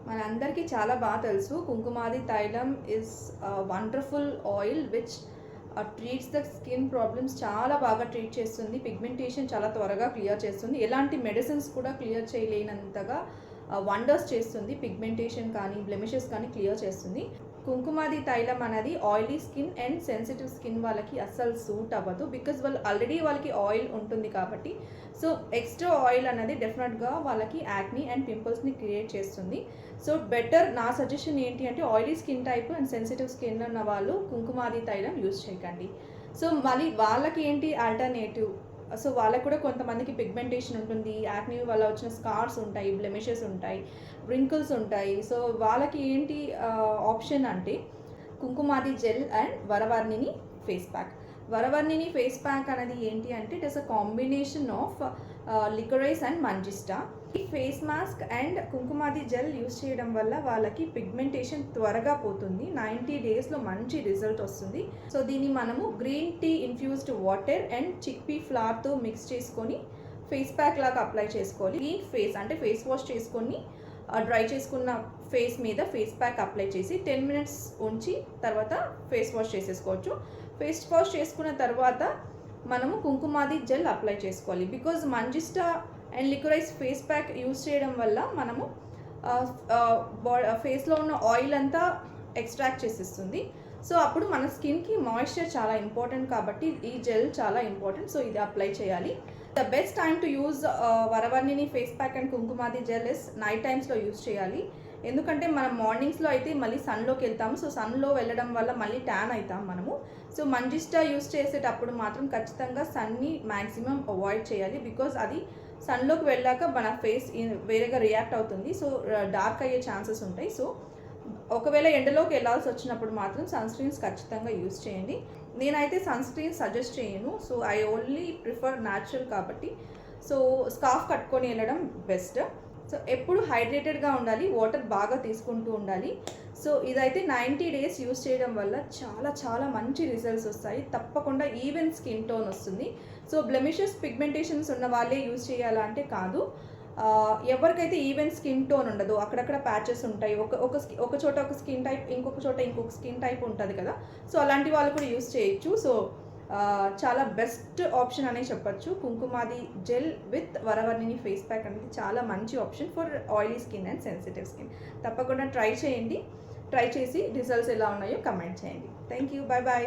మనందరికీ చాలా బాగా తెలుసు కుంకుమాది తైలం is wonderful oil which treats the skin problems చాలా బాగా ట్రీట్ చేస్తుంది. పిగ్మెంటేషన్ చాలా త్వరగా క్లియర్ చేస్తుంది. ఎలాంటి మెడిసిన్స్ కూడా క్లియర్ చేయలేనంతగా వండర్స్ చేస్తుంది. పిగ్మెంటేషన్ కానీ బ్లెమిషెస్ కానీ క్లియర్ చేస్తుంది. కుంకుమాది తైలం అనేది oily skin and sensitive skin వాళ్ళకి అస్సలు సూట్ అవ్వదు. బికాజ్ వాళ్ళకి ఆయిల్ ఉంటుంది కాబట్టి. సో ఎక్స్ట్రా ఆయిల్ అనేది డెఫినెట్గా వాళ్ళకి యాక్ని అండ్ పింపుల్స్ని క్రియేట్ చేస్తుంది. సో బెటర్ నా సజెషన్ ఏంటి అంటే oily skin type and sensitive skin ఉన్న వాళ్ళు కుంకుమాది తైలం యూజ్ చేయకండి. సో మళ్ళీ వాళ్ళకి ఏంటి ఆల్టర్నేటివ్, సో వాళ్ళకు కూడా కొంతమందికి పిగ్మెంటేషన్ ఉంటుంది, యాక్ని వల్ల వచ్చిన స్కార్స్ ఉంటాయి, బ్లెమిషెస్ ఉంటాయి, రింకిల్స్ ఉంటాయి. సో వాళ్ళకి ఏంటి ఆప్షన్ అంటే Kumkumadi gel and Varavarnini face pack. Varavarnini face pack అనేది ఏంటి అంటే it is a combination of liquorice and manjistha. ఈ face mask and Kumkumadi gel use చేయడం వల్ల వాళ్ళకి పిగ్మెంటేషన్ త్వరగా పోతుంది. 90 డేస్లో మంచి రిజల్ట్ వస్తుంది. సో దీన్ని మనము green tea infused water and chickpea ఫ్లవర్తో మిక్స్ చేసుకొని ఫేస్ ప్యాక్ లాగా అప్లై చేసుకోవాలి. ఈ ఫేస్ వాష్ చేసుకొని డ్రై చేసుకున్న ఫేస్ మీద ఫేస్ ప్యాక్ అప్లై చేసి 10 మినిట్స్ ఉంచి తర్వాత ఫేస్ వాష్ చేసేసుకోవచ్చు. ఫేస్ వాష్ చేసుకున్న తర్వాత మనము కుంకుమాది జెల్ అప్లై చేసుకోవాలి. Because manjistha and liquorice face pack use చేయడం వల్ల మనము ఫేస్లో ఉన్న ఆయిల్ అంతా ఎక్స్ట్రాక్ట్ చేసేస్తుంది. సో అప్పుడు మన స్కిన్కి మాయిశ్చర్ చాలా ఇంపార్టెంట్ కాబట్టి ఈ జెల్ చాలా ఇంపార్టెంట్. సో ఇది అప్లై చేయాలి. The best time to use Varavarnini face pack and Kumkumadi gel is night టైమ్స్లో యూజ్ చేయాలి. ఎందుకంటే మనం మార్నింగ్స్లో అయితే మళ్ళీ సన్లోకి వెళ్తాము. సో సన్లో వెళ్ళడం వల్ల మళ్ళీ ట్యాన్ అవుతాం మనము. సో మంజిస్టా యూజ్ చేసేటప్పుడు మాత్రం ఖచ్చితంగా సన్ని మ్యాక్సిమం అవాయిడ్ చేయాలి. బికాజ్ అది సన్లోకి వెళ్ళాక మన ఫేస్ వేరేగా రియాక్ట్ అవుతుంది. సో డార్క్ అయ్యే ఛాన్సెస్ ఉంటాయి. సో ఒకవేళ ఎండలోకి వెళ్ళాల్సి వచ్చినప్పుడు మాత్రం సన్ స్క్రీన్స్ ఖచ్చితంగా యూజ్ చేయండి. నేనైతే సన్ స్క్రీన్ సజెస్ట్ చేయను. So I only prefer natural కాబట్టి. సో స్కార్ఫ్ కట్టుకొని వెళ్ళడం బెస్ట్. సో ఎప్పుడు హైడ్రేటెడ్గా ఉండాలి, వాటర్ బాగా తీసుకుంటూ ఉండాలి. సో ఇదైతే 90 డేస్ యూజ్ చేయడం వల్ల చాలా చాలా మంచి రిజల్ట్స్ వస్తాయి. తప్పకుండా ఈవెన్ స్కిన్ టోన్ వస్తుంది. సో బ్లెమిషెస్ పిగ్మెంటేషన్స్ ఉన్న వాళ్ళే యూజ్ చేయాలా అంటే కాదు. ఎవరికైతే ఈవెన్ స్కిన్ టోన్ ఉండదు, అక్కడక్కడ ప్యాచెస్ ఉంటాయి, ఒక చోట ఒక స్కిన్ టైప్, ఇంకొక చోట ఇంకొక స్కిన్ టైప్ ఉంటుంది కదా. సో అలాంటి వాళ్ళు కూడా యూజ్ చేయొచ్చు. సో చాలా బెస్ట్ ఆప్షన్ అనే చెప్పచ్చు. Kumkumadi gel with Varavarnini face pack అనేది చాలా మంచి option for oily skin and sensitive skin. తప్పకుండా ట్రై చేయండి. ట్రై చేసి రిజల్ట్స్ ఎలా ఉన్నాయో కమెంట్ చేయండి. Thank you. Bye bye.